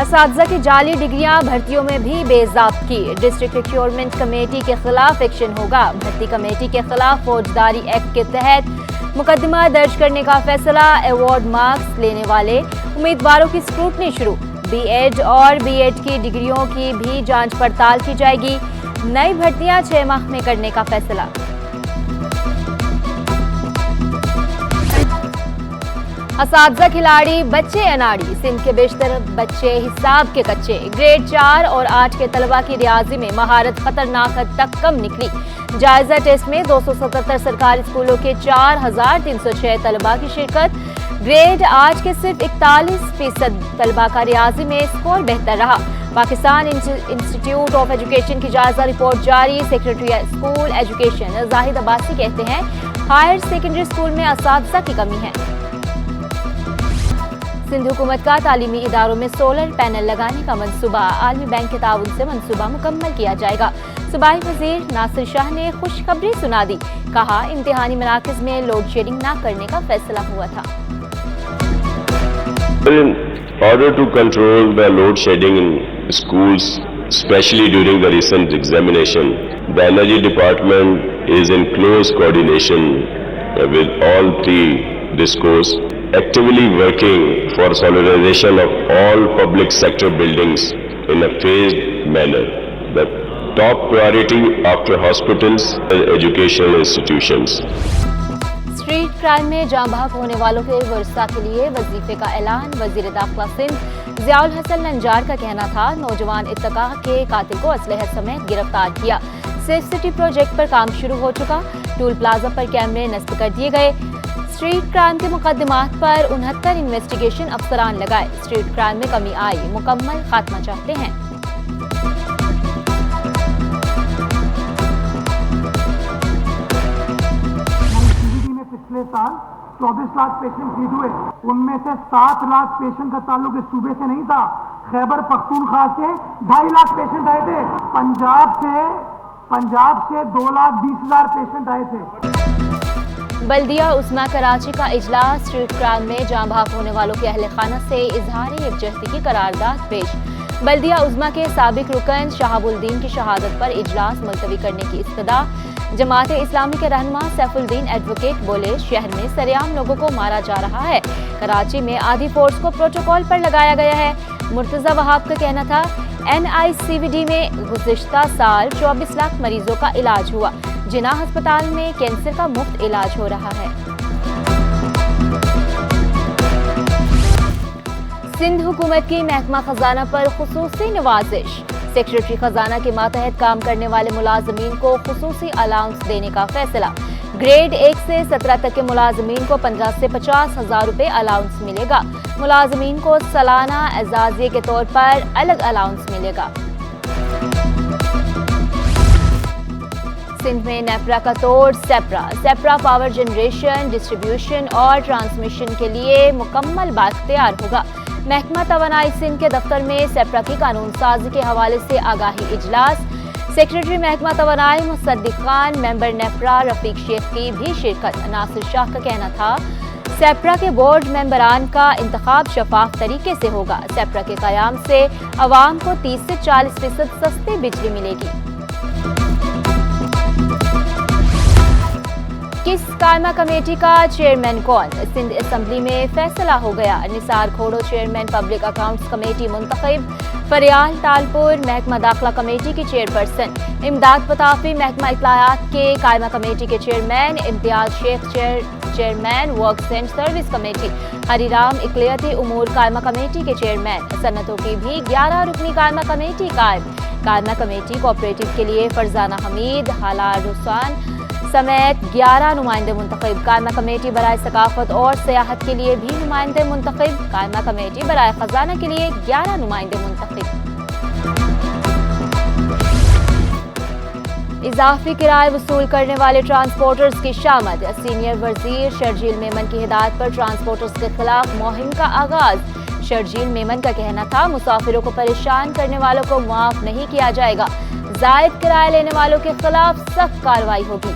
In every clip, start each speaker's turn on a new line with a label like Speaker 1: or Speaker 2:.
Speaker 1: اساتذہ کی جعلی ڈگریاں بھرتیوں میں بھی بے ضابطگی، ڈسٹرکٹ ریکیورمنٹ کمیٹی کے خلاف ایکشن ہوگا۔ بھرتی کمیٹی کے خلاف فوجداری ایکٹ کے تحت مقدمہ درج کرنے کا فیصلہ۔ ایوارڈ مارکس لینے والے امیدواروں کی اسکروٹنی شروع۔ بی ایڈ اور بی ایڈ کی ڈگریوں کی بھی جانچ پڑتال کی جائے گی۔ نئی بھرتیاں 6 ماہ میں کرنے کا فیصلہ۔ اساتذہ کھلاڑی بچے اناڑی، سندھ کے بیشتر بچے حساب کے کچے۔ گریڈ 4 اور 8 کے طلبہ کی ریاضی میں مہارت خطرناک حد تک کم نکلی۔ جائزہ ٹیسٹ میں 277 سرکاری اسکولوں کے 4306 طلبہ کی شرکت۔ گریڈ 8 کے صرف 41% طلبہ کا ریاضی میں اسکور بہتر رہا۔ پاکستان انسٹیٹیوٹ آف ایجوکیشن کی جائزہ رپورٹ جاری۔ سیکرٹری اسکول ایجوکیشن زاہد عباسی کہتے ہیں ہائر سیکنڈری اسکول میں اساتذہ کی کمی ہے۔ سندھ حکومت کا تعلیمی اداروں میں سولر پینل لگانے کا منصوبہ، عالمی بینک کے تعاون سے منصوبہ مکمل کیا جائے گا۔ صوبائی وزیر ناصر شاہ نے خوشخبری سنا دی، کہا امتحانی مراکز میں لوڈ شیڈنگ نہ کرنے کا فیصلہ ہوا تھا۔
Speaker 2: In order to control the load shedding in schools, especially during the recent examination, the Energy Department is in close coordination with all three DISCOs, actively working for solarization of all public sector buildings in a phased manner. The top priority after hospitals and educational institutions.
Speaker 1: Street crime میں جاں بحق ہونے والوں کے ورثاء کے لیے وظیفے کا اعلان۔ وزیر داخلہ سندھ ضیاء الحسن ننجار کا کہنا تھا نوجوان اتقاء کے قاتل کو اسلحے سمیت گرفتار کیا۔ سیف سٹی پروجیکٹ پر کام شروع ہو چکا۔ ٹول پلازا پر کیمرے نصب کر دیے گئے۔ اسٹریٹ کرائم کے مقدمات پر 69 انویسٹیگیشن افسران لگائے۔ اسٹریٹ کرائم میں کمی آئی، مکمل خاتمہ چاہتے ہیں۔
Speaker 3: پچھلے سال 24 لاکھ پیشنٹ ٹھیک ہوئے، ان میں سے 7 لاکھ پیشنٹ کا تعلق اس صوبے سے نہیں تھا۔ خیبر پختونخوا سے 2.5 لاکھ پیشنٹ آئے تھے۔ پنجاب سے 2,20,000 پیشنٹ آئے تھے۔
Speaker 1: بلدیہ عظمیٰ کراچی کا اجلاس۔ اسٹریٹ کرائم میں جاں بحق ہونے والوں کے اہل خانہ سے اظہار یکجہتی کی قرارداد پیش۔ بلدیہ عظمیٰ کے سابق رکن شہاب الدین کی شہادت پر اجلاس ملتوی کرنے کی استدعا۔ جماعت اسلامی کے رہنما سیف الدین ایڈوکیٹ بولے شہر میں سرعام لوگوں کو مارا جا رہا ہے۔ کراچی میں آدھی فورس کو پروٹوکول پر لگایا گیا ہے۔ مرتضی وہاب کا کہنا تھا NICVD میں گزشتہ سال 24 لاکھ مریضوں کا علاج ہوا۔ جناح ہسپتال میں کینسر کا مفت علاج ہو رہا ہے۔ سندھ حکومت کی محکمہ خزانہ پر خصوصی نوازش۔ سیکرٹری خزانہ کے ماتحت کام کرنے والے ملازمین کو خصوصی الاؤنس دینے کا فیصلہ۔ گریڈ 1 سے 17 تک کے ملازمین کو 15 سے 50 ہزار روپے الاؤنس ملے گا۔ ملازمین کو سالانہ اعزازیے کے طور پر الگ الاؤنس ملے گا۔ سندھ میں نیپرا کا توڑ۔ سیپرا پاور جنریشن، ڈسٹریبیوشن اور ٹرانسمیشن کے لیے مکمل بااختیار ہوگا۔ محکمہ توانائی سندھ کے دفتر میں سیپرا کی قانون سازی کے حوالے سے آگاہی اجلاس۔ سیکرٹری محکمہ توانائی مصدق خان، ممبر نیپرا رفیق شیخ کی بھی شرکت۔ ناصر شاہ کا کہنا تھا سیپرا کے بورڈ ممبران کا انتخاب شفاف طریقے سے ہوگا۔ سیپرا کے قیام سے عوام کو 30 سے 40% سستی بجلی ملے گی۔ کس قائمہ کمیٹی کا چیئرمین کون؟ سندھ اسمبلی میں فیصلہ ہو گیا۔ Nisar Khuhro chairman public accounts committee منتخب۔ فریال تالپور محکمہ داخلہ کمیٹی کی چیئرپرسن۔ امداد پتافی محکمہ اطلاعات کے قائمہ کمیٹی کے chairman. Imtiaz Shaikh chairman works and service committee. Hari Ram اقلیتی امور قائمہ کمیٹی کے چیئرمین۔ صنعتوں کی بھی 11 رکنی قائمہ کمیٹی قائم۔ قائمہ کمیٹی کوآپریٹو کے لیے فرزانہ حمید، حالہ رسوان سمیت 11 نمائندے منتخب۔ قائمہ کمیٹی برائے ثقافت اور سیاحت کے لیے بھی نمائندے منتخب۔ قائمہ کمیٹی برائے خزانہ کے لیے 11 نمائندے منتخب۔ اضافی کرائے وصول کرنے والے ٹرانسپورٹرز کی شامت۔ سینئر وزیر شرجیل میمن کی ہدایت پر ٹرانسپورٹرز کے خلاف مہم کا آغاز۔ شرجیل میمن کا کہنا تھا مسافروں کو پریشان کرنے والوں کو معاف نہیں کیا جائے گا۔ زائد کرایہ لینے والوں کے خلاف سخت کارروائی ہوگی۔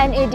Speaker 1: NAD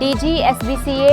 Speaker 1: DG SBCA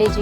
Speaker 1: DG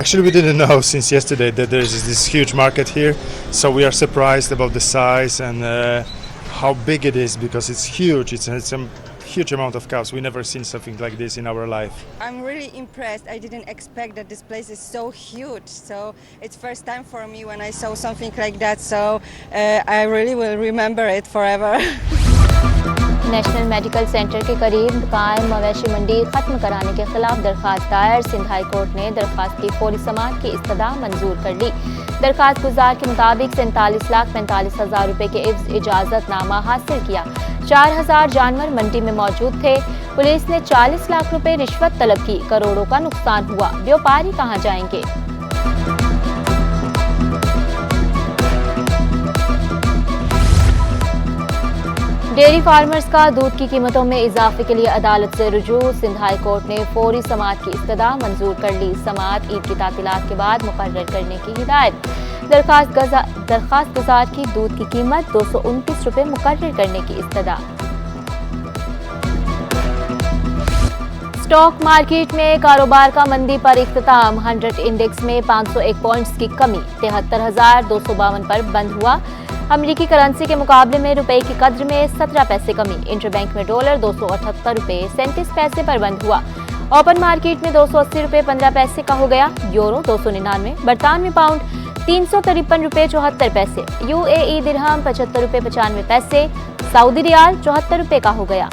Speaker 4: Actually, we didn't know since yesterday that there is this huge market here, so we are surprised about the size and how big it is because it's huge. It's a huge amount of cows. We never seen something like this in our life.
Speaker 5: I'm really impressed. I didn't expect that this place is so huge. So it's first time for me when I saw something like that. So I really will remember it forever.
Speaker 1: National medical centre کے قریب قائم مویشی منڈی ختم کرانے کے خلاف درخواست دائر، سندھ ہائی کورٹ نے درخواست کی فوری سماعت کی استدعا منظور کر لی۔ درخواست گزار کے مطابق 47,45,000 روپے کے عوض اجازت نامہ حاصل کیا۔ 4,000 جانور منڈی میں موجود تھے۔ پولیس نے 40 لاکھ روپے رشوت طلب کی، کروڑوں کا نقصان ہوا۔ بیوپاری کہاں جائیں گے؟ ڈیری فارمرز کا دودھ کی قیمتوں میں اضافے کے لیے عدالت سے رجوع، سندھ ہائی کورٹ نے فوری سماعت کی استدعا منظور کر لی۔ سماعت عید کی تعطیلات کے بعد مقرر کرنے کی ہدایت۔ درخواست گزار کی دودھ کی قیمت 229 روپے مقرر کرنے کی استدعا۔ اسٹاک مارکیٹ میں کاروبار کا مندی پر اختتام، 100 انڈیکس میں 501 پوائنٹس کی کمی، 73,252 پر بند ہوا۔ امریکی کرنسی کے مقابلے میں روپے کی قدر میں 17 پیسے کمی، انٹر بینک میں ڈالر 278 روپے 37 پیسے پر بند ہوا۔ اوپن مارکیٹ میں 280 روپے 15 پیسے کا ہو گیا، یورو 299، برطانوی پاؤنڈ 353 روپے 74 پیسے، UAE درہم 75 روپے 95 پیسے، سعودی ریال 74 روپے کا ہو گیا۔